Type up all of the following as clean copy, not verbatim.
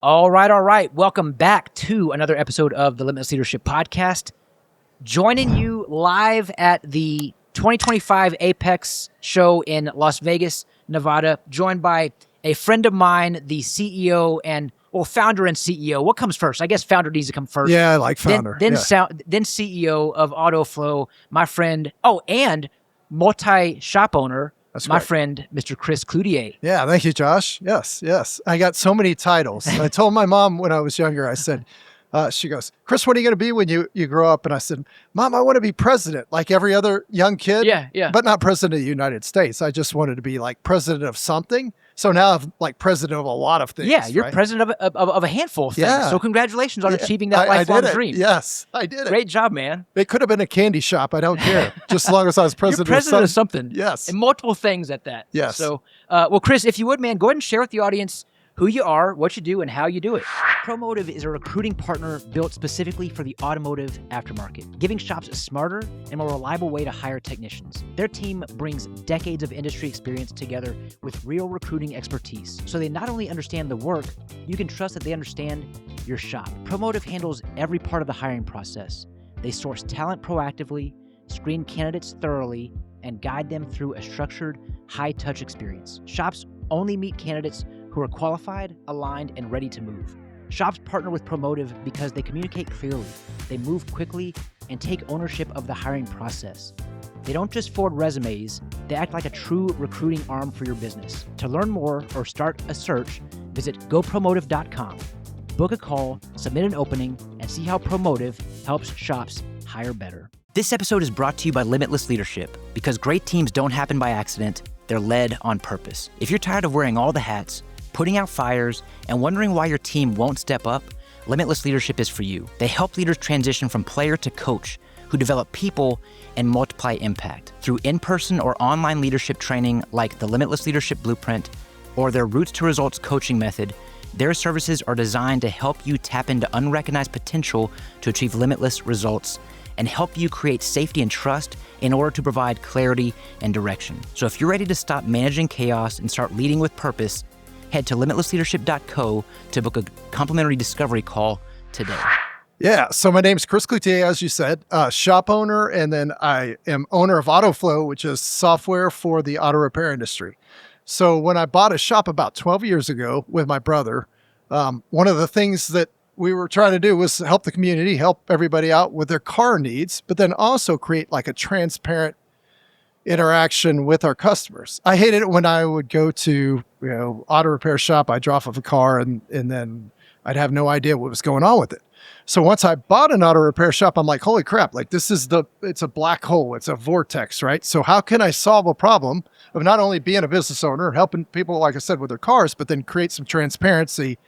All right. Welcome back to another episode of the Limitless Leadership Podcast. Joining you live at the 2025 APPEX Show in Las Vegas, Nevada, joined by a friend of mine, the founder and CEO. What comes first? I guess founder needs to come first. Yeah, I like founder. Then CEO of AutoFlow, my friend. Oh, and multi-shop owner. That's my great. friend, Mr. Chris Cloutier. Yeah, thank you, Josh. Yes. I got so many titles. I told my mom when I was younger, I said, she goes, Chris, what are you going to be when you grow up? And I said, Mom, I want to be president like every other young kid. Yeah. But not president of the United States. I just wanted to be like president of something. So now I'm like president of a lot of things. Yeah, you're right? president of a handful of things. Yeah. So congratulations on achieving that lifelong dream. Yes, I did it. Great job, man. It could have been a candy shop. I don't care. Just as long as I was president, You're president of something. Yes. And multiple things at that. Yes. So, well, Chris, if you would, man, go ahead and share with the audience who you are, what you do, and how you do it. Promotive is a recruiting partner built specifically for the automotive aftermarket, giving shops a smarter and more reliable way to hire technicians. Their team brings decades of industry experience together with real recruiting expertise, so they not only understand the work, you can trust that they understand your shop. Promotive handles every part of the hiring process. They source talent proactively, screen candidates thoroughly, and guide them through a structured, high-touch experience. Shops only meet candidates who are qualified, aligned, and ready to move. Shops partner with Promotive because they communicate clearly, they move quickly, and take ownership of the hiring process. They don't just forward resumes, they act like a true recruiting arm for your business. To learn more or start a search, visit gopromotive.com. Book a call, submit an opening, and see how Promotive helps shops hire better. This episode is brought to you by Limitless Leadership, because great teams don't happen by accident, they're led on purpose. If you're tired of wearing all the hats, putting out fires, and wondering why your team won't step up, Limitless Leadership is for you. They help leaders transition from player to coach, who develop people and multiply impact. Through in-person or online leadership training like the Limitless Leadership Blueprint or their Roots to Results coaching method, their services are designed to help you tap into unrecognized potential to achieve limitless results and help you create safety and trust in order to provide clarity and direction. So if you're ready to stop managing chaos and start leading with purpose, head to limitlessleadership.co to book a complimentary discovery call today. Yeah, so my name's Chris Cloutier, as you said, shop owner, and then I am owner of AutoFlow, which is software for the auto repair industry. So when I bought a shop about 12 years ago with my brother, one of the things that we were trying to do was help the community, help everybody out with their car needs, but then also create like a transparent interaction with our customers. I hated it when I would go to, auto repair shop, I'd drop off a car and then I'd have no idea what was going on with it. So once I bought an auto repair shop, I'm like, holy crap, like it's a black hole, it's a vortex, right? So how can I solve a problem of not only being a business owner, helping people, like I said, with their cars, but then create some transparency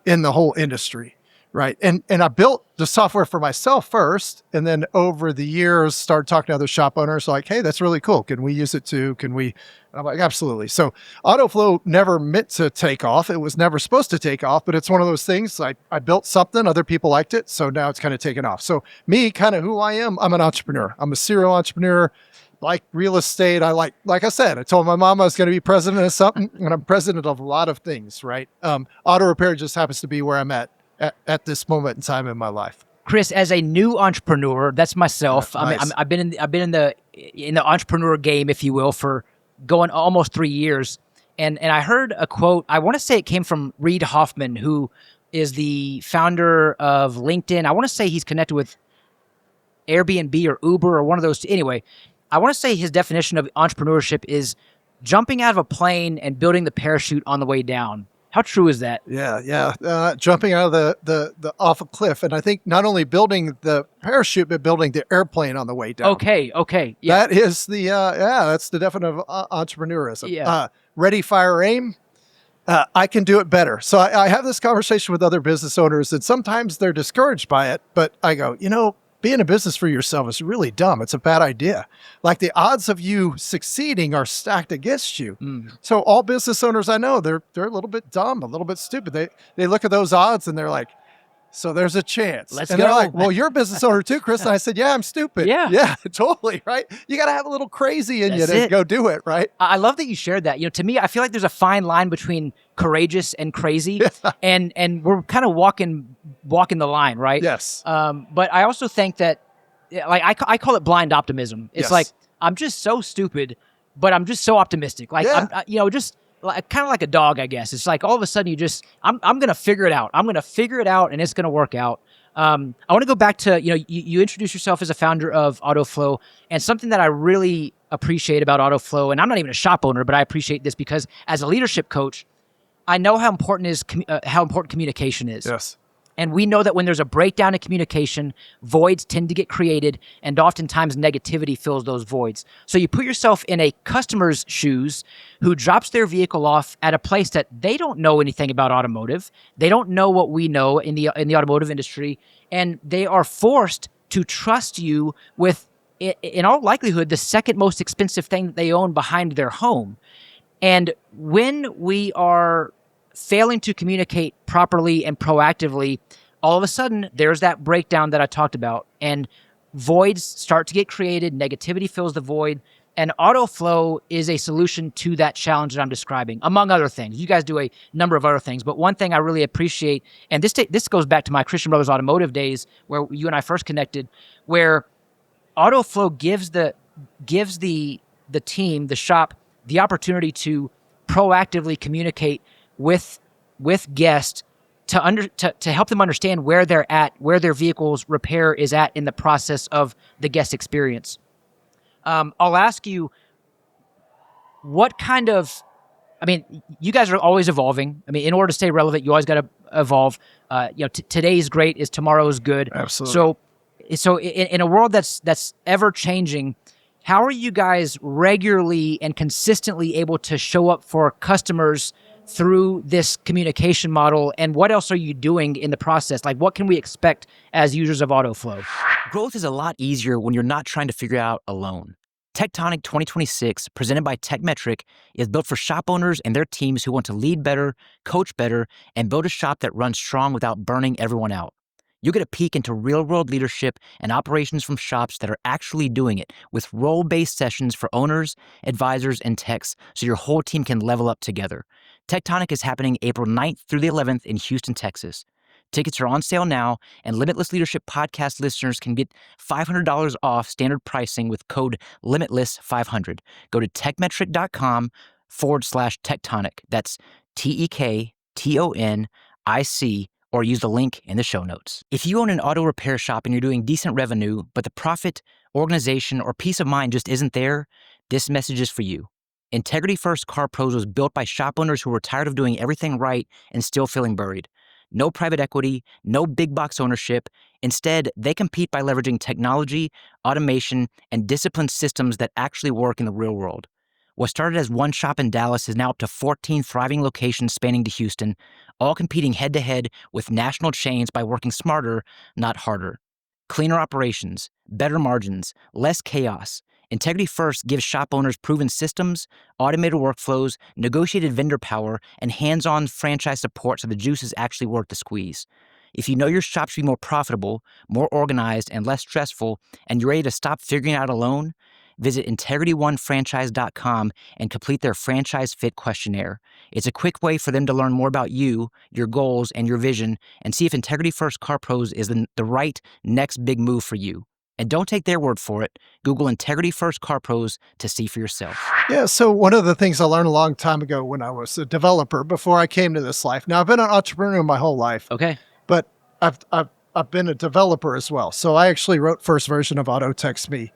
in the whole industry, right? And I built the software for myself first, and then over the years started talking to other shop owners like, hey, that's really cool. Can we use it too? Can we? And I'm like, absolutely. So AutoFlow never meant to take off. It was never supposed to take off, but it's one of those things. I built something, other people liked it, so now it's kind of taken off. So me, kind of who I am, I'm an entrepreneur. I'm a serial entrepreneur. Like real estate, like I said, I told my mom I was going to be president of something, and I'm president of a lot of things, right? Auto repair just happens to be where I'm at this moment in time in my life. Chris, as a new entrepreneur, that's myself. Nice. I've been in the entrepreneur game, if you will, for going almost 3 years. And I heard a quote. I want to say it came from Reid Hoffman, who is the founder of LinkedIn. I want to say he's connected with Airbnb or Uber or one of those. Anyway, I want to say his definition of entrepreneurship is jumping out of a plane and building the parachute on the way down. How true is that? Yeah. Jumping out of the off a cliff, and I think not only building the parachute, but building the airplane on the way down. Okay. Yeah. That is that's the definition of entrepreneurism. Yeah. Ready, fire, aim. I can do it better. So I have this conversation with other business owners, and sometimes they're discouraged by it. But I go, being a business for yourself is really dumb. It's a bad idea. Like the odds of you succeeding are stacked against you. So all business owners I know, they're a little bit dumb, a little bit stupid. They look at those odds and they're like, So there's a chance. Let's and go. they're like, well, you're a business owner too, Chris. And I said, yeah, I'm stupid. Yeah. Yeah, totally. Right. You got to have a little crazy in That's you to it. go do it. Right. I love that you shared that. To me, I feel like there's a fine line between courageous and crazy, and we're kind of walking the line, right? Yes. But I also think that, like, I call it blind optimism. It's Yes. like, I'm just so stupid, but I'm just so optimistic. Like, Yeah. just like, kind of like a dog, I guess. It's like all of a sudden I'm going to figure it out. I'm going to figure it out, and it's going to work out. I want to go back to, you introduced yourself as a founder of AutoFlow, and something that I really appreciate about AutoFlow, and I'm not even a shop owner, but I appreciate this because as a leadership coach, I know how important communication is. Yes. And we know that when there's a breakdown in communication, voids tend to get created, and oftentimes negativity fills those voids. So you put yourself in a customer's shoes who drops their vehicle off at a place that they don't know anything about automotive. They don't know what we know in the automotive industry, and they are forced to trust you with, in all likelihood, the second most expensive thing that they own behind their home. And when we are failing to communicate properly and proactively, all of a sudden there's that breakdown that I talked about, and voids start to get created, negativity fills the void, and AutoFlow is a solution to that challenge that I'm describing, among other things. You guys do a number of other things, but one thing I really appreciate, and this goes back to my Christian Brothers Automotive days where you and I first connected, where AutoFlow gives the team, the shop, the opportunity to proactively communicate with guests to help them understand where they're at, where their vehicle's repair is at in the process of the guest experience. I'll ask you, what kind of, you guys are always evolving. In order to stay relevant, you always got to evolve. Today's great is tomorrow's good. Absolutely. So in a world that's ever changing, how are you guys regularly and consistently able to show up for customers through this communication model, and what else are you doing in the process? Like, what can we expect as users of AutoFlow? Growth is a lot easier when you're not trying to figure it out alone. Tectonic 2026, presented by TechMetric, is built for shop owners and their teams who want to lead better, coach better, and build a shop that runs strong without burning everyone out. You'll get a peek into real-world leadership and operations from shops that are actually doing it, with role-based sessions for owners, advisors, and techs, so your whole team can level up together. Tectonic is happening April 9th through the 11th in Houston, Texas. Tickets are on sale now, and Limitless Leadership podcast listeners can get $500 off standard pricing with code LIMITLESS500. Go to techmetric.com/tectonic. That's TEKTONIC, or use the link in the show notes. If you own an auto repair shop and you're doing decent revenue, but the profit, organization, or peace of mind just isn't there, this message is for you. Integrity First Car Pros was built by shop owners who were tired of doing everything right and still feeling buried. No private equity, no big box ownership. Instead, they compete by leveraging technology, automation, and disciplined systems that actually work in the real world. What started as one shop in Dallas is now up to 14 thriving locations spanning to Houston, all competing head-to-head with national chains by working smarter, not harder. Cleaner operations, better margins, less chaos. Integrity First gives shop owners proven systems, automated workflows, negotiated vendor power, and hands-on franchise support so the juice is actually worth the squeeze. If you know your shop should be more profitable, more organized, and less stressful, and you're ready to stop figuring it out alone, visit integrityoneFranchise.com and complete their franchise fit questionnaire. It's a quick way for them to learn more about you, your goals, and your vision, and see if Integrity First Car Pros is the right next big move for you. And don't take their word for it. Google Integrity First Car Pros to see for yourself. Yeah, so one of the things I learned a long time ago when I was a developer before I came to this life. Now, I've been an entrepreneur my whole life. Okay. But I've been a developer as well. So I actually wrote first version of AutoText.me.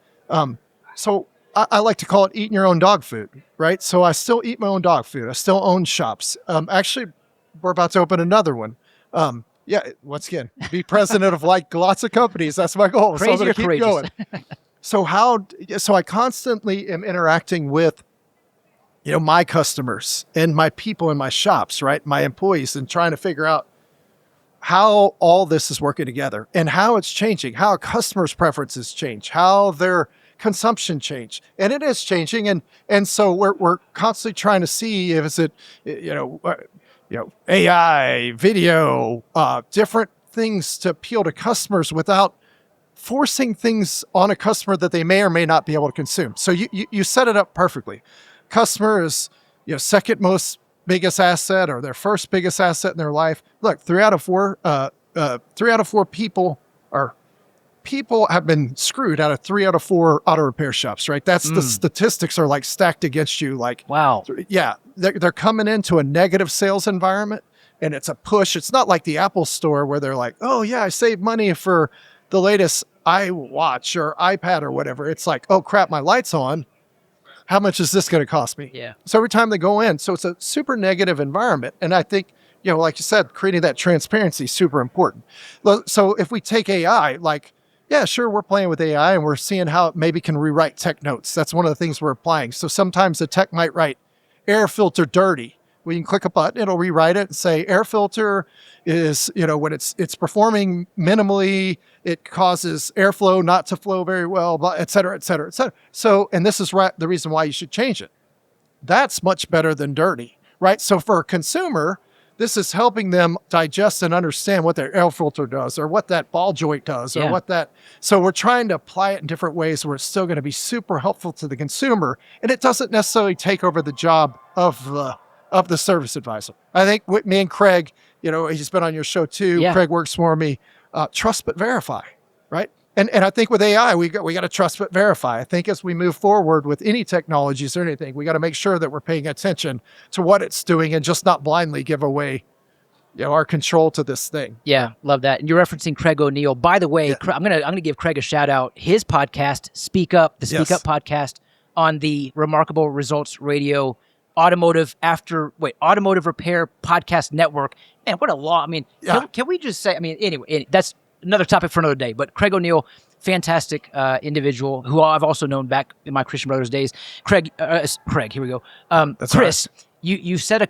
So I like to call it eating your own dog food, right? So I still eat my own dog food. I still own shops. Actually, we're about to open another one. Yeah, once again, be president of like lots of companies. That's my goal. Crazy, so I'm going to keep going. So I constantly am interacting with, my customers and my people in my shops, right? My employees, and trying to figure out how all this is working together and how it's changing, how customers' preferences change, how their consumption change. And it is changing. And so we're constantly trying to see if it's AI, video, different things to appeal to customers without forcing things on a customer that they may or may not be able to consume. So you set it up perfectly. Customer is, second most biggest asset or their first biggest asset in their life. Look, 3 out of 4 people have been screwed out of 3 out of 4 auto repair shops, right? That's the statistics are like stacked against you. Like, wow. Yeah, they're coming into a negative sales environment and it's a push. It's not like the Apple store where they're like, oh yeah, I saved money for the latest iWatch or iPad or whatever. It's like, oh crap, my light's on. How much is this going to cost me? Yeah. So every time they go in, so it's a super negative environment. And I think, like you said, creating that transparency is super important. So if we take AI, like, yeah, sure, we're playing with AI and we're seeing how it maybe can rewrite tech notes. That's one of the things we're applying. So sometimes the tech might write air filter dirty. We can click a button, it'll rewrite it and say air filter is, when it's performing minimally, it causes airflow not to flow very well, et cetera, et cetera, et cetera. So, and this is the reason why you should change it. That's much better than dirty, right? So for a consumer, this is helping them digest and understand what their air filter does or what that ball joint does or so we're trying to apply it in different ways where it's still going to be super helpful to the consumer. And it doesn't necessarily take over the job of the service advisor. I think with me and Craig, he's been on your show too. Yeah. Craig works for me. Trust but verify, right? And I think with AI, we got to trust but verify. I think as we move forward with any technologies or anything, we got to make sure that we're paying attention to what it's doing and just not blindly give away, our control to this thing. Yeah, love that. And you're referencing Craig O'Neill. By the way, I'm gonna give Craig a shout out. His podcast, Speak Up, the Speak Up podcast on the Remarkable Results Radio Automotive Repair Podcast Network. Man, what a law. I mean, can we just say, anyway, that's another topic for another day. But Craig O'Neill, fantastic individual who I've also known back in my Christian Brothers days. Craig, here we go. Chris, right. You said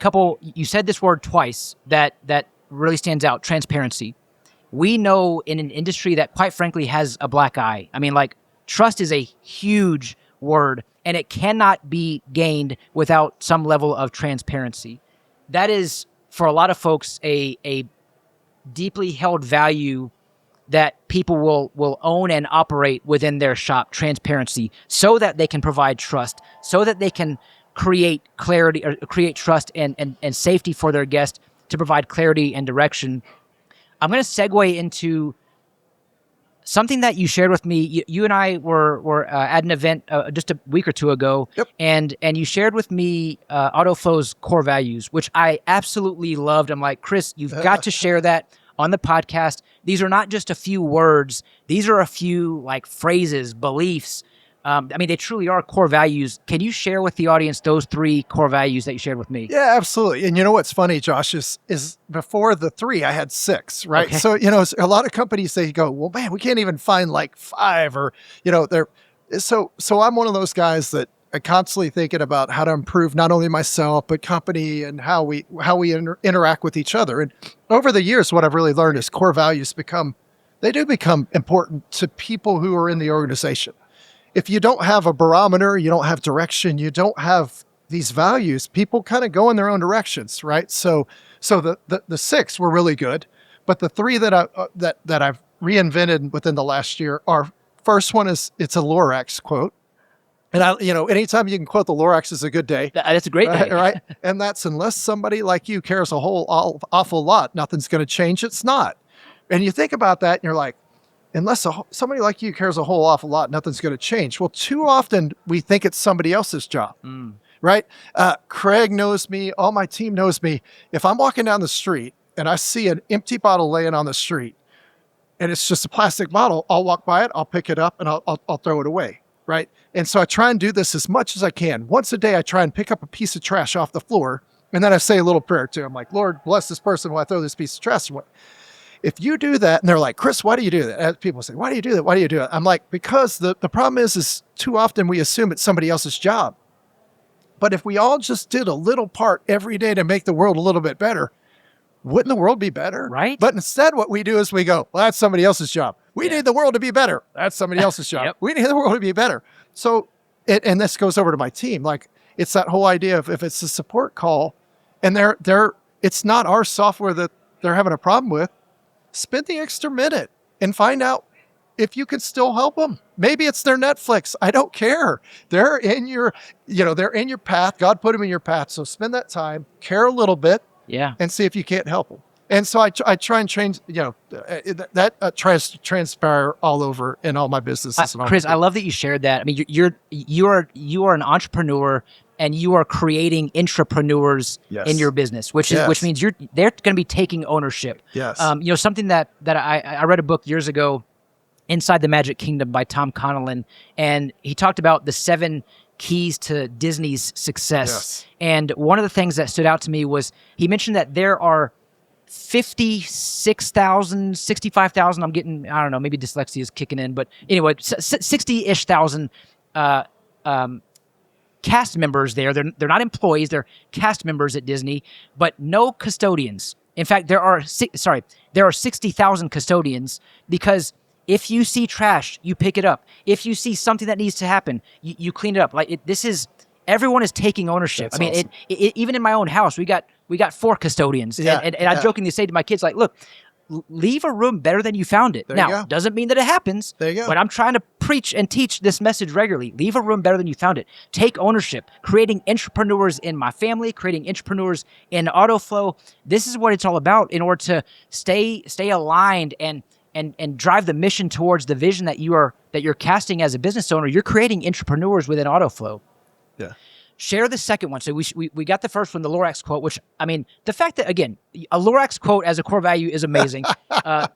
this word twice that really stands out, transparency. We know in an industry that quite frankly has a black eye. Trust is a huge word and it cannot be gained without some level of transparency. That is, for a lot of folks, a deeply held value that people will own and operate within their shop, transparency, so that they can provide trust, so that they can create clarity or create trust and safety for their guests to provide clarity and direction. I'm going to segue into something that you shared with me. You and I were at an event just a week or two ago, and you shared with me AutoFlow's core values, which I absolutely loved. I'm like, Chris, you've got to share that on the podcast. These are not just a few words. These are a few phrases, beliefs. They truly are core values. Can you share with the audience those 3 core values that you shared with me? Yeah, absolutely. And you know what's funny, Josh, is before the 3, I had 6, right? Okay. So, a lot of companies, they go, well, man, we can't even find 5 or, so I'm one of those guys that I constantly thinking about how to improve not only myself, but company and how we interact with each other. And over the years, what I've really learned is core values become important to people who are in the organization. If you don't have a barometer, you don't have direction, you don't have these values, people kind of go in their own directions, right? So the 6 were really good, but the 3 that I've reinvented within the last year are, first one is, it's a Lorax quote. And anytime you can quote the Lorax is a good day. That's a great day. Right? And that's, unless somebody like you cares a whole awful lot, nothing's going to change. It's not. And you think about that and you're like, unless somebody like you cares a whole awful lot, nothing's going to change. Well, too often we think it's somebody else's job, right? Craig knows me. All my team knows me. If I'm walking down the street and I see an empty bottle laying on the street and it's just a plastic bottle, I'll walk by it, I'll pick it up and I'll throw it away, right? And so I try and do this as much as I can. Once a day, I try and pick up a piece of trash off the floor and then I say a little prayer to him, like, Lord, bless this person while I throw this piece of trash away. If you do that, and they're like, Chris, why do you do that? And people say, why do you do that? Why do you do it? I'm like, because the problem is too often we assume it's somebody else's job. But if we all just did a little part every day to make the world a little bit better, wouldn't the world be better? Right. But instead what we do is we go, well, that's somebody else's job. We need the world to be better. That's somebody else's job. We need the world to be better. So, and this goes over to my team. It's that whole idea of if it's a support call and it's not our software that they're having a problem with, spend the extra minute and find out if you can still help them. Maybe it's their Netflix. I don't care. They're in your, they're in your path. God put them in your path. So spend that time, care a little bit, and see if you can't help them. And so I try and change, that tries to transpire all over in all my businesses. Chris, I love that you shared that. I mean, you are an entrepreneur, and you are creating intrapreneurs in your business, which means they're going to be taking ownership. Yes. Something that I read a book years ago, Inside the Magic Kingdom by Tom Connellan, and he talked about the 7 keys to Disney's success. Yes. And one of the things that stood out to me was he mentioned that there are 56,000, 65,000. I'm getting, I don't know, maybe dyslexia is kicking in, but anyway, 60-ish thousand cast members there. They're not employees, they're cast members at Disney, but no custodians. In fact, there are 60,000 custodians, because if you see trash, you pick it up. If you see something that needs to happen, you clean it up. Everyone is taking ownership. That's awesome. Even in my own house, we got 4 custodians. And I jokingly say to my kids, like, look, leave a room better than you found it. Now, doesn't mean that it happens. There you go. But I'm trying to preach and teach this message regularly. Leave a room better than you found it. Take ownership. Creating entrepreneurs in my family, creating entrepreneurs in AutoFlow. This is what it's all about in order to stay aligned and drive the mission towards the vision that you're casting as a business owner. You're creating entrepreneurs within AutoFlow. Yeah. Share the second one. So we got the first one, the Lorax quote, which, I mean, the fact that, again, a Lorax quote as a core value is amazing.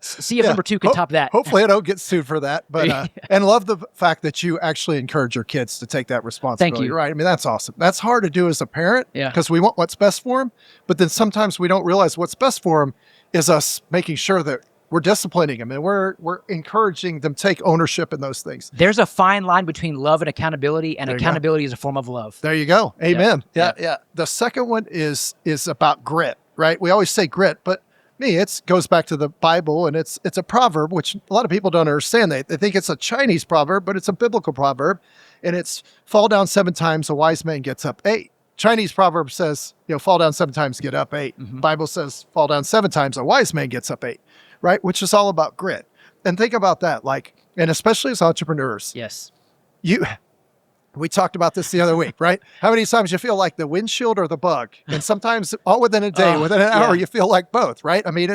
See if number 2 can top that. Hopefully I don't get sued for that. But and love the fact that you actually encourage your kids to take that responsibility. Thank you. Right. I mean, that's awesome. That's hard to do as a parent because we want what's best for them. But then sometimes we don't realize what's best for them is us making sure that we're disciplining them and we're encouraging them to take ownership in those things. There's a fine line between love and accountability, and accountability is a form of love. There you go. Amen. Yeah. The second one is about grit, right? We always say grit, but it goes back to the Bible, and it's a proverb, which a lot of people don't understand. They think it's a Chinese proverb, but it's a biblical proverb, and it's fall down 7 times, a wise man gets up 8. Chinese proverb says, fall down 7 times, get up 8. Mm-hmm. Bible says fall down 7 times, a wise man gets up 8. Right? Which is all about grit. And think about that, and especially as entrepreneurs. Yes. We talked about this the other week, right? How many times you feel like the windshield or the bug? And sometimes all within a day, within an hour, you feel like both, right? I mean,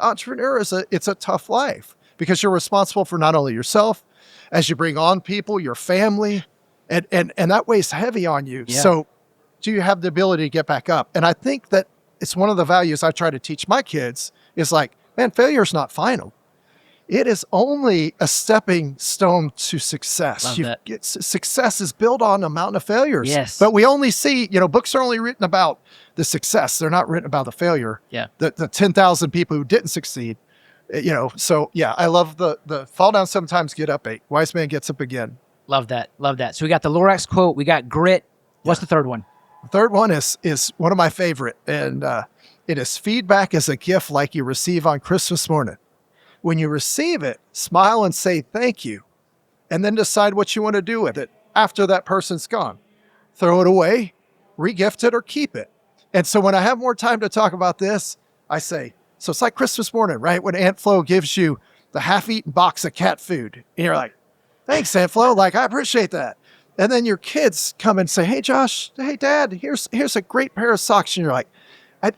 entrepreneur it's a tough life because you're responsible for not only yourself, as you bring on people, your family, and that weighs heavy on you. Yeah. So do you have the ability to get back up? And I think that it's one of the values I try to teach my kids is man, failure is not final. It is only a stepping stone to success. Success is built on a mountain of failures. Yes. But we only see, books are only written about the success. They're not written about the failure. Yeah. The 10,000 people who didn't succeed. So I love the fall down 7 times, get up 8. Wise man gets up again. Love that. So we got the Lorax quote. We got grit. What's the third one? The third one is one of my favorite. And it is feedback as a gift like you receive on Christmas morning. When you receive it, smile and say thank you, and then decide what you want to do with it after that person's gone. Throw it away, re-gift it, or keep it. And so when I have more time to talk about this, I say, so it's like Christmas morning, right? When Aunt Flo gives you the half-eaten box of cat food, and you're like, thanks, Aunt Flo, I appreciate that. And then your kids come and say, hey, Josh, hey, Dad, here's a great pair of socks. And you're like,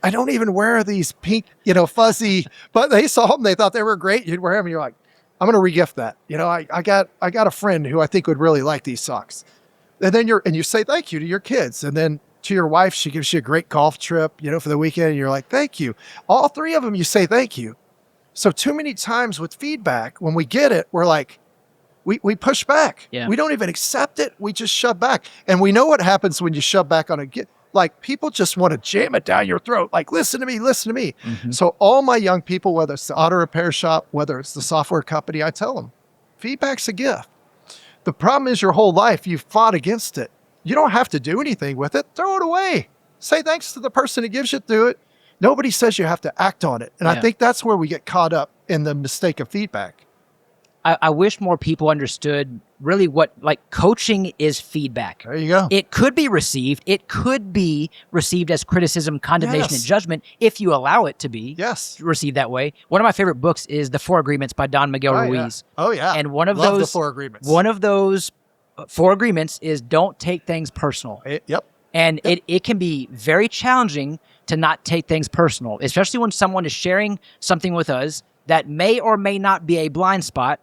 I don't even wear these pink, fuzzy, but they saw them. They thought they were great. You'd wear them and you're like, I'm going to regift that. I got a friend who I think would really like these socks. And then you say thank you to your kids. And then to your wife, she gives you a great golf trip, for the weekend. And you're like, thank you. All 3 of them, you say thank you. So too many times with feedback, when we get it, we're like, we push back. Yeah. We don't even accept it. We just shove back. And we know what happens when you shove back on a people just want to jam it down your throat. Listen to me. Mm-hmm. So all my young people, whether it's the auto repair shop, whether it's the software company, I tell them, feedback's a gift. The problem is your whole life, you've fought against it. You don't have to do anything with it. Throw it away. Say thanks to the person who gives you to it. Nobody says you have to act on it. And I think that's where we get caught up in the mistake of feedback. I wish more people understood really what, like, coaching is feedback. There you go. It could be received. It could be received as criticism, condemnation, and Yes. judgment if you allow it to be Yes. received that way. One of my favorite books is The Four Agreements by Don Miguel Oh, Ruiz. yeah. Oh, yeah. And one of Love the those 4 agreements. One of those 4 agreements is don't take things personal. Yep. And it can be very challenging to not take things personal, especially when someone is sharing something with us that may or may not be a blind spot.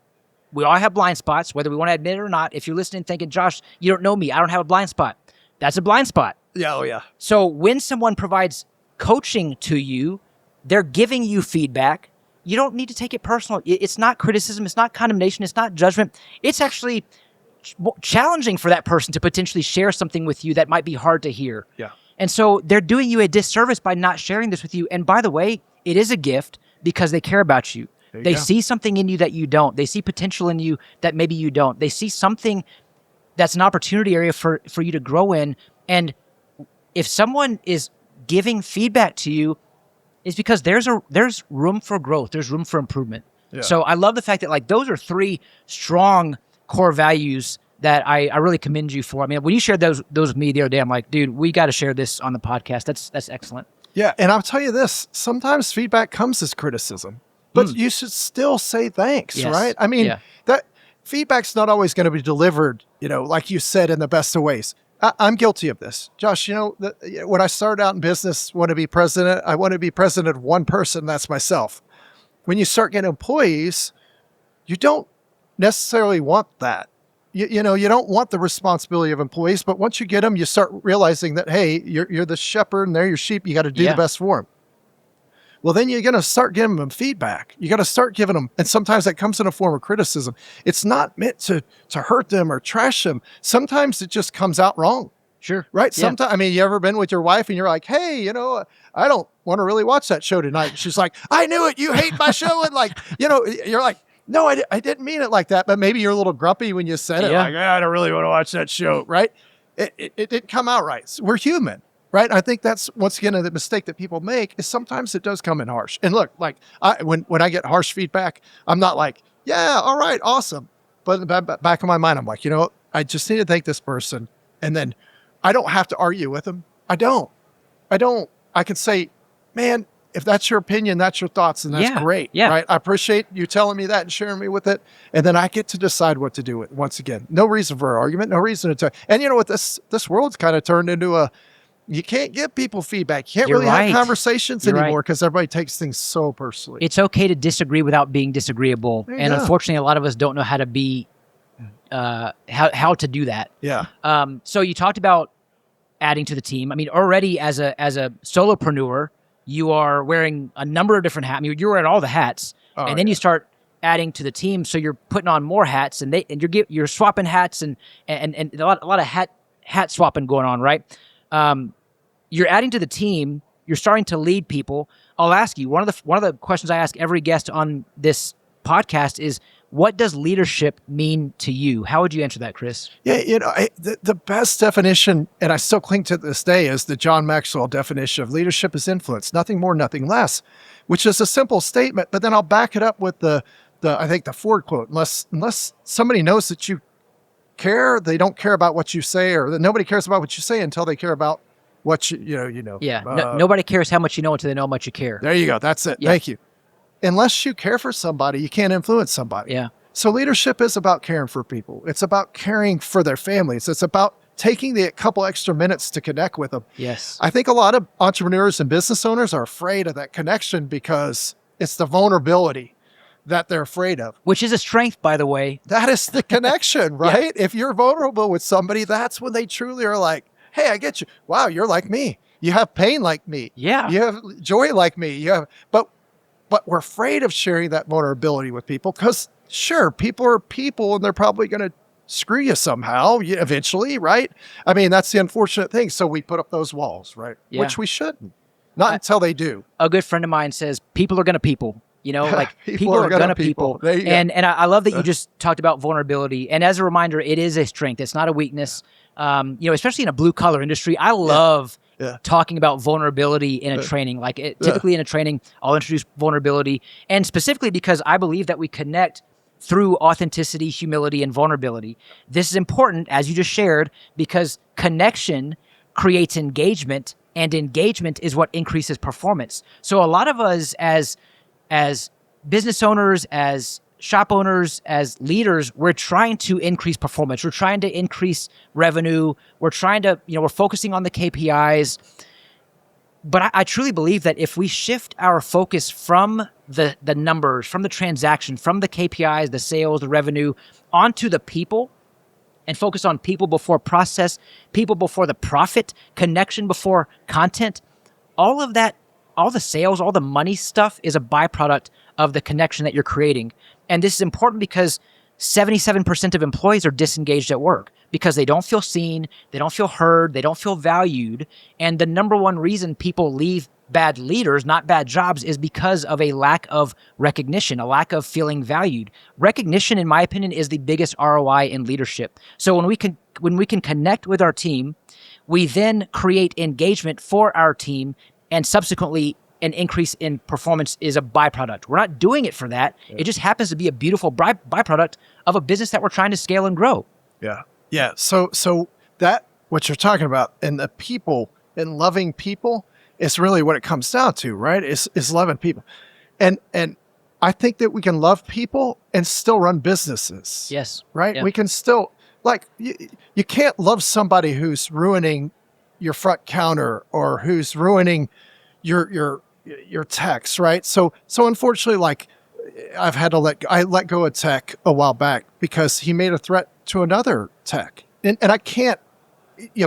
We all have blind spots, whether we want to admit it or not. If you're listening thinking, Josh, you don't know me, I don't have a blind spot. That's a blind spot. Yeah. Oh, yeah. So when someone provides coaching to you, they're giving you feedback. You don't need to take it personal. It's not criticism. It's not condemnation. It's not judgment. It's actually challenging for that person to potentially share something with you that might be hard to hear. Yeah. And so they're doing you a disservice by not sharing this with you. And by the way, it is a gift because they care about you. They go. see something in you that you don't. They see potential in you that maybe you don't. They see something that's an opportunity area for you to grow in. And if someone is giving feedback to you, it's because there's room for growth. There's room for improvement. Yeah. So I love the fact that, like, those are 3 strong core values that I really commend you for. I mean, when you shared those with me the other day, I'm like, dude, we got to share this on the podcast. That's excellent. Yeah. And I'll tell you this, sometimes feedback comes as criticism, but you should still say thanks, Yes. right? I mean, Yeah. that feedback's not always going to be delivered, like you said, in the best of ways. I'm guilty of this. Josh, when I started out in business, I want to be president of one person, that's myself. When you start getting employees, you don't necessarily want that. You don't want the responsibility of employees, but once you get them, you start realizing that, hey, you're the shepherd and they're your sheep. You got to do the best for them. Well, then you're going to start giving them feedback. You got to start giving them, and sometimes that comes in a form of criticism. It's not meant to hurt them or trash them. Sometimes it just comes out wrong. Sure. Right. Yeah. Sometimes, I mean, you ever been with your wife and you're like, hey, I don't want to really watch that show tonight. And she's like, I knew it. You hate my show. And you're like, no, I didn't mean it like that. But maybe you're a little grumpy when you said it. Yeah. Like, I don't really want to watch that show. Right. It didn't come out right. So we're human. Right. I think that's, once again, the mistake that people make is sometimes it does come in harsh. And look, like when I get harsh feedback, I'm not like, yeah, all right, awesome. But in the back of my mind, I'm like, I just need to thank this person. And then I don't have to argue with them. I don't. I can say, man, if that's your opinion, that's your thoughts, and that's great. Yeah. Right. I appreciate you telling me that and sharing me with it. And then I get to decide what to do with it. Once again, no reason for an argument, no reason to talk. And you know what? This world's kind of turned into you can't give people feedback. You can't really have conversations anymore because everybody takes things so personally. It's okay to disagree without being disagreeable. And unfortunately, a lot of us don't know how to be, how to do that. Yeah. So you talked about adding to the team. I mean, already as a solopreneur, you are wearing a number of different hats. I mean, you're wearing all the hats, and then you start adding to the team. So you're putting on more hats, and you're swapping hats, and a lot of hat swapping going on, right? You're adding to the team. You're starting to lead people. I'll ask you, one of the questions I ask every guest on this podcast is, what does leadership mean to you? How would you answer that, Chris? Yeah, the best definition, and I still cling to this day, is the John Maxwell definition of leadership is influence, nothing more, nothing less, which is a simple statement, but then I'll back it up with I think the Ford quote, unless somebody knows that you care, they don't care about what you say, or that nobody cares about what you say until they care about what you know. Yeah, nobody cares how much you know until they know how much you care. There you go. That's it. Yeah. Thank you. Unless you care for somebody, you can't influence somebody. Yeah. So leadership is about caring for people. It's about caring for their families. It's about taking the couple extra minutes to connect with them. Yes. I think a lot of entrepreneurs and business owners are afraid of that connection because it's the vulnerability that they're afraid of. Which is a strength, by the way. That is the connection, right? Yeah. If you're vulnerable with somebody, that's when they truly are like, hey, I get you. Wow, you're like me. You have pain like me. Yeah. You have joy like me. But we're afraid of sharing that vulnerability with people because, sure, people are people and they're probably going to screw you somehow eventually, right? I mean, that's the unfortunate thing. So we put up those walls, right? Yeah. Which we shouldn't. Not until they do. A good friend of mine says, people are going to people. Like people are going to people. There you go. And I love that you just talked about vulnerability. And as a reminder, it is a strength. It's not a weakness. Especially in a blue collar industry, I love talking about vulnerability in a training. Typically in a training, I'll introduce vulnerability, and specifically because I believe that we connect through authenticity, humility, and vulnerability. This is important, as you just shared, because connection creates engagement, and engagement is what increases performance. So a lot of us as business owners, as shop owners, as leaders, we're trying to increase performance. We're trying to increase revenue. We're trying to, we're focusing on the KPIs. But I truly believe that if we shift our focus from the numbers, from the transaction, from the KPIs, the sales, the revenue, onto the people, and focus on people before process, people before the profit, connection before content, all of that, all the sales, all the money stuff is a byproduct of the connection that you're creating. And this is important because 77% of employees are disengaged at work because they don't feel seen, they don't feel heard, they don't feel valued. And the number one reason people leave bad leaders, not bad jobs, is because of a lack of recognition, a lack of feeling valued. Recognition, in my opinion, is the biggest ROI in leadership. So when we can connect with our team, we then create engagement for our team, and subsequently an increase in performance is a byproduct. We're not doing it for that. Yeah. It just happens to be a beautiful byproduct of a business that we're trying to scale and grow. Yeah. Yeah. So that, what you're talking about, and the people and loving people is really what it comes down to, right? Is loving people. And I think that we can love people and still run businesses. Yes. Right? Yeah. We can still, like, you can't love somebody who's ruining your front counter or who's ruining your techs, right? So unfortunately, like, I've had to let go of tech a while back because he made a threat to another tech. And I can't,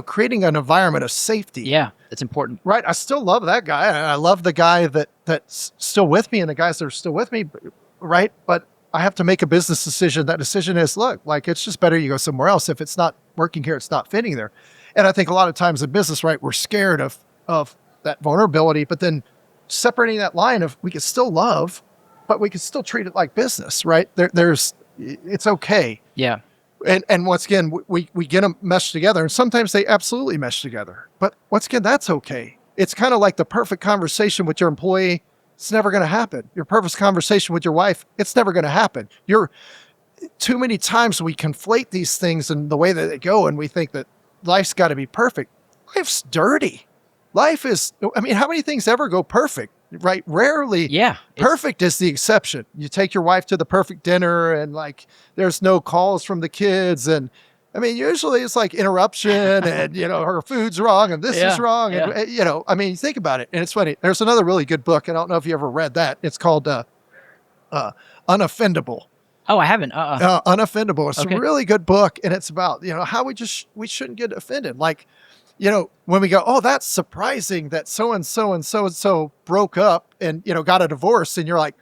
creating an environment of safety. Yeah, that's important. Right. I still love that guy. I love the guy that's still with me and the guys that are still with me. Right. But I have to make a business decision. That decision is, look, like, it's just better you go somewhere else. If it's not working here, it's not fitting there. And I think a lot of times in business, right, we're scared of that vulnerability, but then separating that line of, we can still love, but we can still treat it like business, right? It's okay. Yeah. And once again, we get them meshed together, and sometimes they absolutely mesh together. But once again, that's okay. It's kind of like the perfect conversation with your employee. It's never going to happen. Your perfect conversation with your wife, it's never going to happen. Too many times we conflate these things in the way that they go, and we think that life's got to be perfect. Life's dirty. Life is, how many things ever go perfect, right? Rarely. Yeah. Perfect is the exception. You take your wife to the perfect dinner and, like, there's no calls from the kids. And usually it's like interruption and, her food's wrong and this is wrong. Yeah. And, you think about it. And it's funny. There's another really good book. I don't know if you ever read that. It's called Unoffendable. Oh, I haven't. Unoffendable. It's a really good book. And it's about, how we shouldn't get offended. Like, when we go, oh, that's surprising that so-and-so and so-and-so broke up and, got a divorce. And you're like,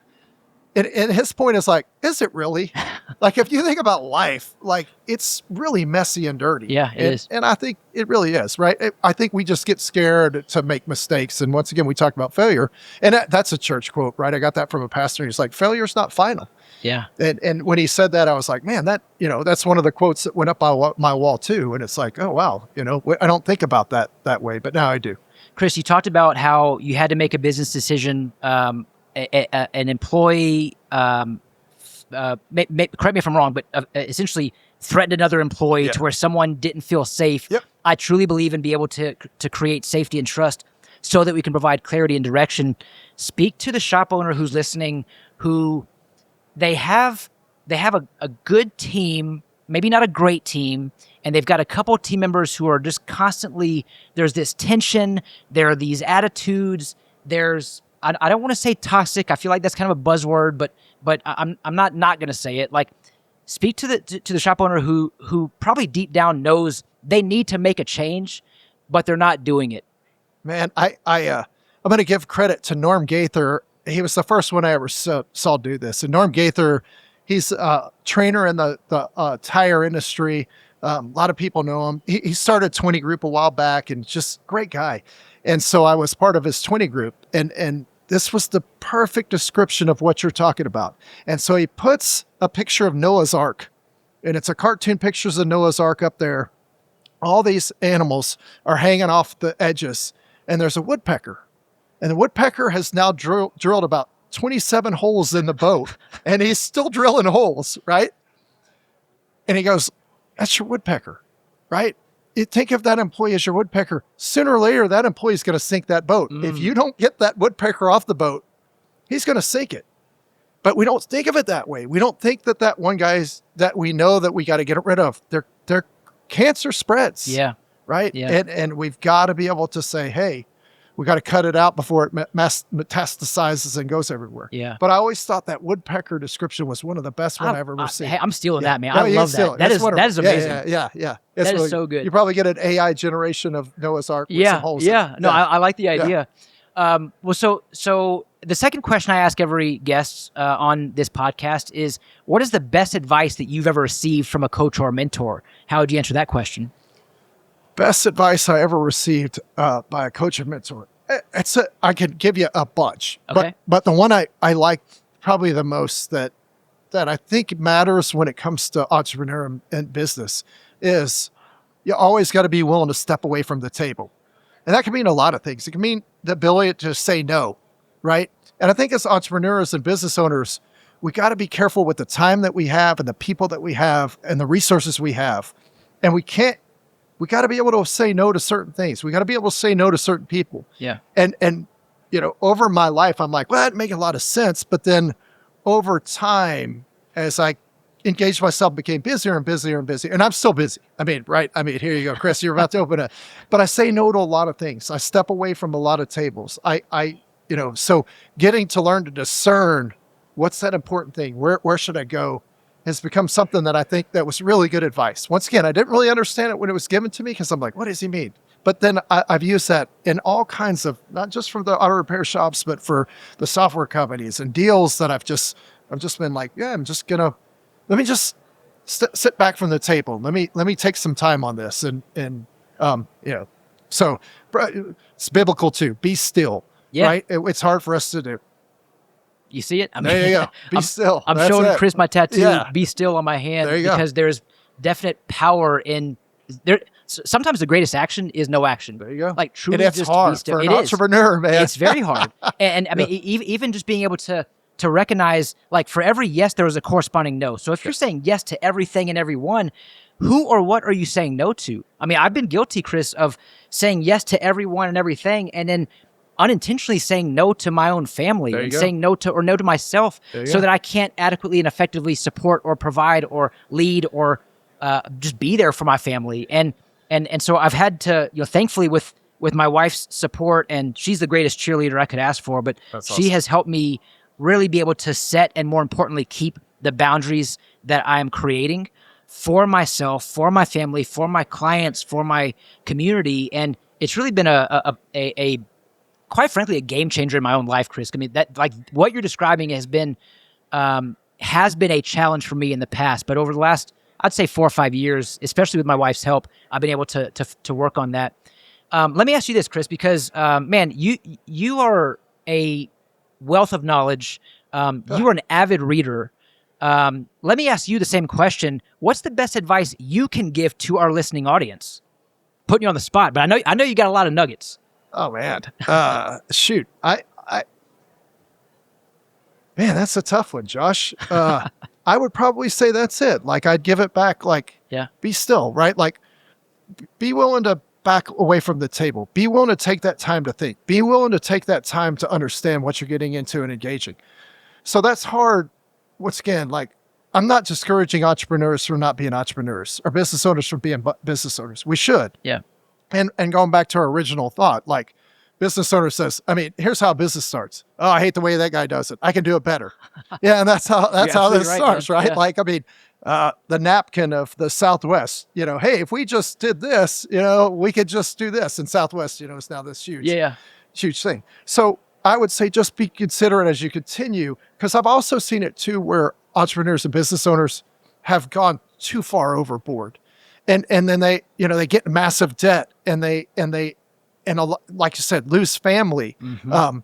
and his point is like, is it really? Like, if you think about life, like, it's really messy and dirty. Yeah, it is. And I think it really is, right? I think we just get scared to make mistakes. And once again, we talk about failure. And that's a church quote, right? I got that from a pastor. He's like, failure's not final. Yeah. And when he said that, I was like, man, that's one of the quotes that went up on my wall too. And it's like, oh, wow. I don't think about that way, but now I do. Chris, you talked about how you had to make a business decision. An employee, correct me if I'm wrong, but essentially threatened another employee to where someone didn't feel safe. Yep. I truly believe in being able to create safety and trust so that we can provide clarity and direction. Speak to the shop owner who's listening, who they have a good team, maybe not a great team, and they've got a couple of team members who are just constantly, there's this tension, there are these attitudes, I don't want to say toxic. I feel like that's kind of a buzzword, but I'm not going to say it. Like, speak to the shop owner who probably deep down knows they need to make a change, but they're not doing it. Man, I'm going to give credit to Norm Gaither. He was the first one I ever saw do this. And Norm Gaither, he's a trainer in the tire industry. A lot of people know him. He started 20 Group a while back, and just great guy. And so I was part of his 20 Group, and this was the perfect description of what you're talking about. And so he puts a picture of Noah's Ark, and it's a cartoon pictures of Noah's Ark up there. All these animals are hanging off the edges, and there's a woodpecker. And the woodpecker has now drilled about 27 holes in the boat and he's still drilling holes, right? And he goes, that's your woodpecker, right? You think of that employee as your woodpecker. Sooner or later, that employee is going to sink that boat. If you don't get that woodpecker off the boat, he's going to sink it. But we don't think of it that way. We don't think that that one guy's that we know that we got to get rid of. Their cancer spreads. Yeah. Right. Yeah. And we've got to be able to say, hey, we got to cut it out before it metastasizes and goes everywhere. Yeah. But I always thought that woodpecker description was one of the best one I ever received. Hey, I'm stealing that, man. No, I love that. That is amazing. Yeah. That is so good. You probably get an AI generation of Noah's Ark with some holes in it. No, I like the idea. Well, so the second question I ask every guest on this podcast is, what is the best advice that you've ever received from a coach or a mentor? How would you answer that question? Best advice I ever received by a coach or mentor. I could give you a bunch, okay. but the one I like probably the most that I think matters when it comes to entrepreneur and business is you always got to be willing to step away from the table. And that can mean a lot of things. It can mean the ability to say no, right? And I think as entrepreneurs and business owners, we got to be careful with the time that we have and the people that we have and the resources we have. And we got to be able to say no to certain things. We got to be able to say no to certain people. Yeah. And over my life, I'm like, well, that makes a lot of sense. But then over time, as I engaged myself, became busier and busier and busier. And I'm still busy. Right? Here you go, Chris, you're about to open it. But I say no to a lot of things. I step away from a lot of tables. So getting to learn to discern what's that important thing? Where should I go? Has become something that I think that was really good advice. Once again, I didn't really understand it when it was given to me because I'm like, what does he mean? But then I've used that in all kinds of, not just for the auto repair shops, but for the software companies and deals that I've just been like, yeah, let me just sit back from the table. Let me take some time on this. So it's biblical too. Be still, right? It's hard for us to do. You see it? There you go. Be still. I'm That's showing it. Chris my tattoo. Be still on my hand because there's definite power in there. Sometimes the greatest action is no action. There you go. Like truly, it's just hard be still. for an entrepreneur, man. It's very hard. And even just being able to recognize, like, for every yes, there was a corresponding no. So if you're saying yes to everything and everyone, who or what are you saying no to? I've been guilty, Chris, of saying yes to everyone and everything, and then unintentionally saying no to my own family and saying no to myself so that I can't adequately and effectively support or provide or lead or just be there for my family. And so I've had to, thankfully with my wife's support, and she's the greatest cheerleader I could ask for, but she has helped me really be able to set and, more importantly, keep the boundaries that I am creating for myself, for my family, for my clients, for my community. And it's really been a quite frankly, a game changer in my own life, Chris. That, like, what you're describing has been a challenge for me in the past, but over the last, I'd say 4 or 5 years, especially with my wife's help, I've been able to work on that. Let me ask you this, Chris, because man, you are a wealth of knowledge. You are an avid reader. Let me ask you the same question. What's the best advice you can give to our listening audience? Putting you on the spot, but I know you got a lot of nuggets. Oh man. Shoot. Man, that's a tough one, Josh. I would probably say that's it. Like, I'd give it back. Like, be still, right? Like, be willing to back away from the table. Be willing to take that time to think. Be willing to take that time to understand what you're getting into and engaging. So that's hard. Once again, like, I'm not discouraging entrepreneurs from not being entrepreneurs or business owners from being business owners. We should. Yeah. And going back to our original thought, like, business owner says, here's how business starts. Oh, I hate the way that guy does it. I can do it better. Yeah, and that's how this starts, right? Yeah. Like, the napkin of the Southwest, hey, if we just did this, we could just do this. And Southwest, it's now this huge thing. So I would say just be considerate as you continue, because I've also seen it too, where entrepreneurs and business owners have gone too far overboard. And then they get massive debt and they like you said, lose family. Mm-hmm.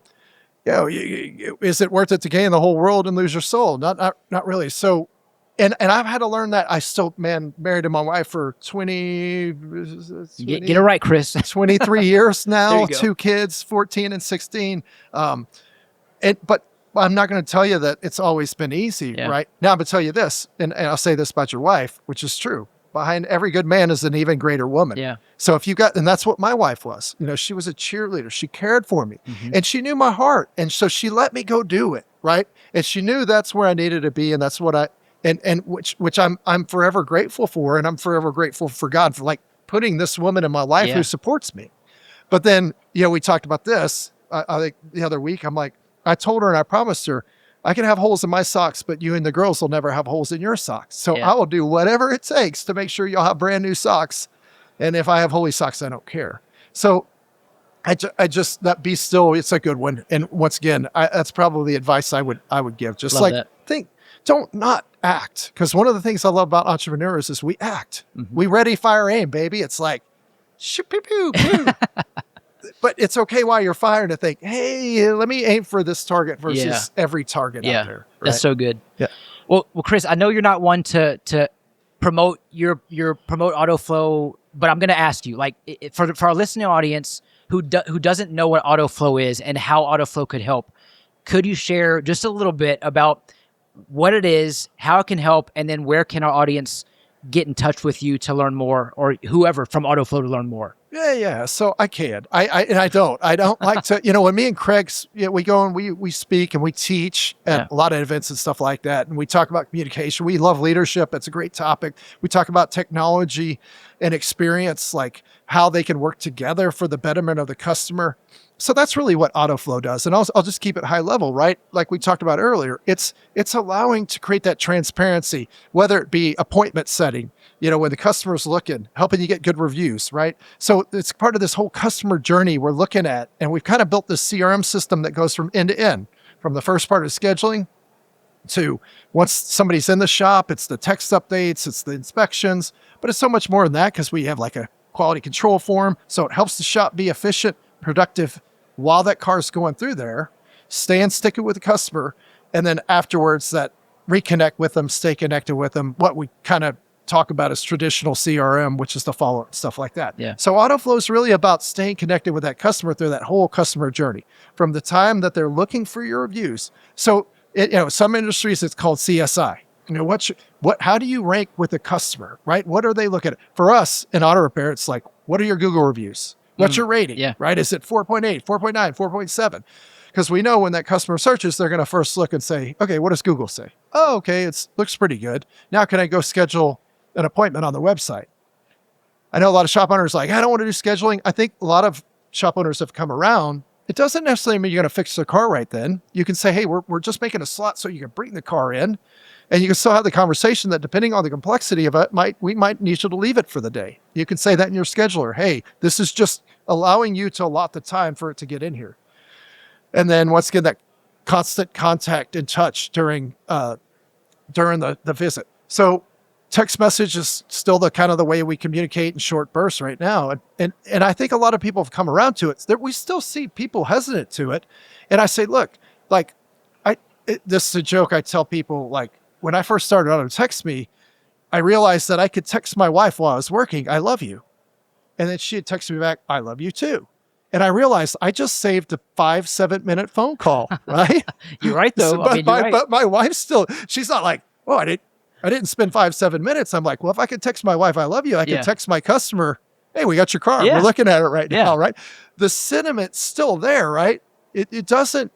Is it worth it to gain the whole world and lose your soul? Not really. So, and I've had to learn that. I still, married to my wife for 20 get it right, Chris. 23 years now, 2 kids, 14 and 16. But Well, I'm not going to tell you that it's always been easy, right? Now I'm going to tell you this, and I'll say this about your wife, which is true. Behind every good man is an even greater woman. Yeah. So if you got, and that's what my wife was, she was a cheerleader. She cared for me and she knew my heart. And so she let me go do it. Right. And she knew that's where I needed to be. And that's what which I'm forever grateful for. And I'm forever grateful for God for like putting this woman in my life who supports me. But then, we talked about this, I think the other week. I'm like, I told her and I promised her, I can have holes in my socks, but you and the girls will never have holes in your socks. So I will do whatever it takes to make sure y'all have brand new socks. And if I have holy socks, I don't care. So I just, that be still, it's a good one. And once again, that's probably the advice I would give. Just love like, don't not act. Because one of the things I love about entrepreneurs is we act. We ready, fire, aim, baby. It's like, shoo, pew, pew, pew. But it's okay while you're firing to think, hey, let me aim for this target versus every target out there. Right? That's so good. Yeah. Well, Chris, I know you're not one to promote promote AutoFlow, but I'm going to ask you, like, for our listening audience who doesn't know what AutoFlow is and how AutoFlow could help, could you share just a little bit about what it is, how it can help, and then where can our audience get in touch with you to learn more, or whoever from AutoFlow to learn more? Yeah. So I can. I don't like to, when me and Craig, we go and we speak and we teach at a lot of events and stuff like that. And we talk about communication. We love leadership. It's a great topic. We talk about technology and experience, like how they can work together for the betterment of the customer. So that's really what AutoFlow does. And I'll just keep it high level, right? Like we talked about earlier, it's allowing to create that transparency, whether it be appointment setting, when the customer's looking, helping you get good reviews, right? So it's part of this whole customer journey we're looking at. And we've kind of built this CRM system that goes from end to end, from the first part of scheduling to once somebody's in the shop, it's the text updates, it's the inspections, but it's so much more than that because we have like a quality control form. So it helps the shop be efficient, productive, while that car is going through there, stay and stick it with the customer. And then afterwards that reconnect with them, stay connected with them. What we kind of talk about is traditional CRM, which is the follow-up, stuff like that. Yeah. So AutoFlow is really about staying connected with that customer through that whole customer journey from the time that they're looking for your reviews. So some industries it's called CSI. How do you rank with the customer, right? What are they looking at? For us in auto repair, it's like, what are your Google reviews? What's your rating? Yeah. Right? Is it 4.8, 4.9, 4.7? Because we know when that customer searches, they're going to first look and say, okay, what does Google say? Oh, okay, it looks pretty good. Now can I go schedule an appointment on the website? I know a lot of shop owners like, I don't want to do scheduling. I think a lot of shop owners have come around. It doesn't necessarily mean you're going to fix the car right then. You can say, hey, we're just making a slot so you can bring the car in. And you can still have the conversation that depending on the complexity of it, we might need you to leave it for the day. You can say that in your scheduler. Hey, this is just allowing you to allot the time for it to get in here. And then once again, that constant contact and touch during the visit. So text message is still the kind of the way we communicate in short bursts right now. And I think a lot of people have come around to it. We still see people hesitant to it. And I say, look, like this is a joke I tell people, like, when I first started Auto Text Me, I realized that I could text my wife while I was working, I love you. And then she'd text me back, I love you too. And I realized I just saved a 5-7 minute phone call, right? You're right though. But my wife still, she's not like, oh, I didn't spend 5-7 minutes. I'm like, well, if I could text my wife, I love you, I could text my customer, hey, we got your car. We're looking at it right now, right? The sentiment's still there, right? It doesn't,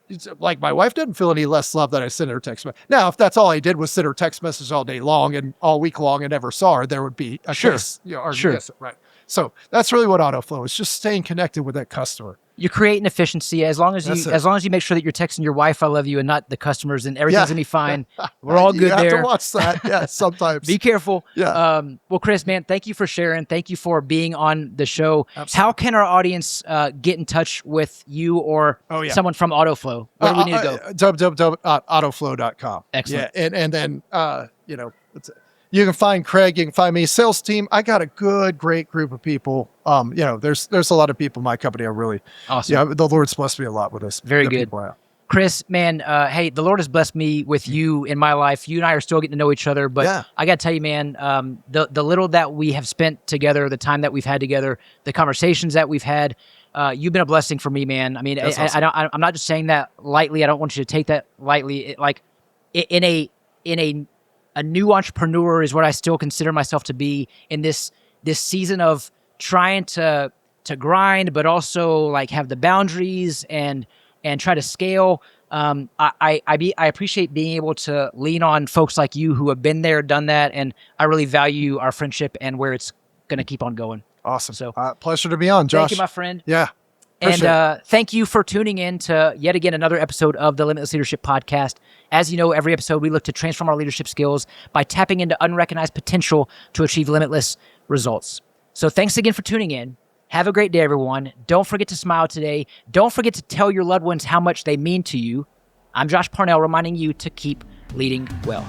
it's like my wife doesn't feel any less love that I sent her a text message. Now, if that's all I did was send her text messages all day long and all week long and never saw her, there would be a case, right? So that's really what AutoFlow is, just staying connected with that customer. You're creating efficiency as long as you make sure that you're texting your wife, I love you, and not the customers, and everything's gonna be fine. We're all good there. You have to watch that. Yeah, sometimes. Be careful. Yeah. Well, Chris, man, thank you for sharing. Thank you for being on the show. Absolutely. How How can our audience get in touch with you or someone from AutoFlow? Where do we need to go? www.autoflow.com. Excellent. Yeah, and then you can find Craig, you can find me, sales team. I got a great group of people. There's a lot of people in my company. I really, awesome. Yeah, the Lord's blessed me a lot with this. Very good. Chris, man, hey, the Lord has blessed me with you in my life. You and I are still getting to know each other, but I got to tell you, man, the little that we have spent together, the time that we've had together, the conversations that we've had, you've been a blessing for me, man. I mean, That's awesome. I'm not just saying that lightly. I don't want you to take that lightly. In a new entrepreneur is what I still consider myself to be in this season of trying to grind, but also like have the boundaries and try to scale. I appreciate being able to lean on folks like you who have been there, done that, and I really value our friendship and where it's going to keep on going. Awesome. So pleasure to be on, Josh. thank you, my friend. Yeah. And thank you for tuning in to yet again another episode of the Limitless Leadership Podcast. As you know, every episode we look to transform our leadership skills by tapping into unrecognized potential to achieve limitless results. So thanks again for tuning in. Have a great day, everyone. Don't forget to smile today. Don't forget to tell your loved ones how much they mean to you. I'm Josh Parnell, reminding you to keep leading well.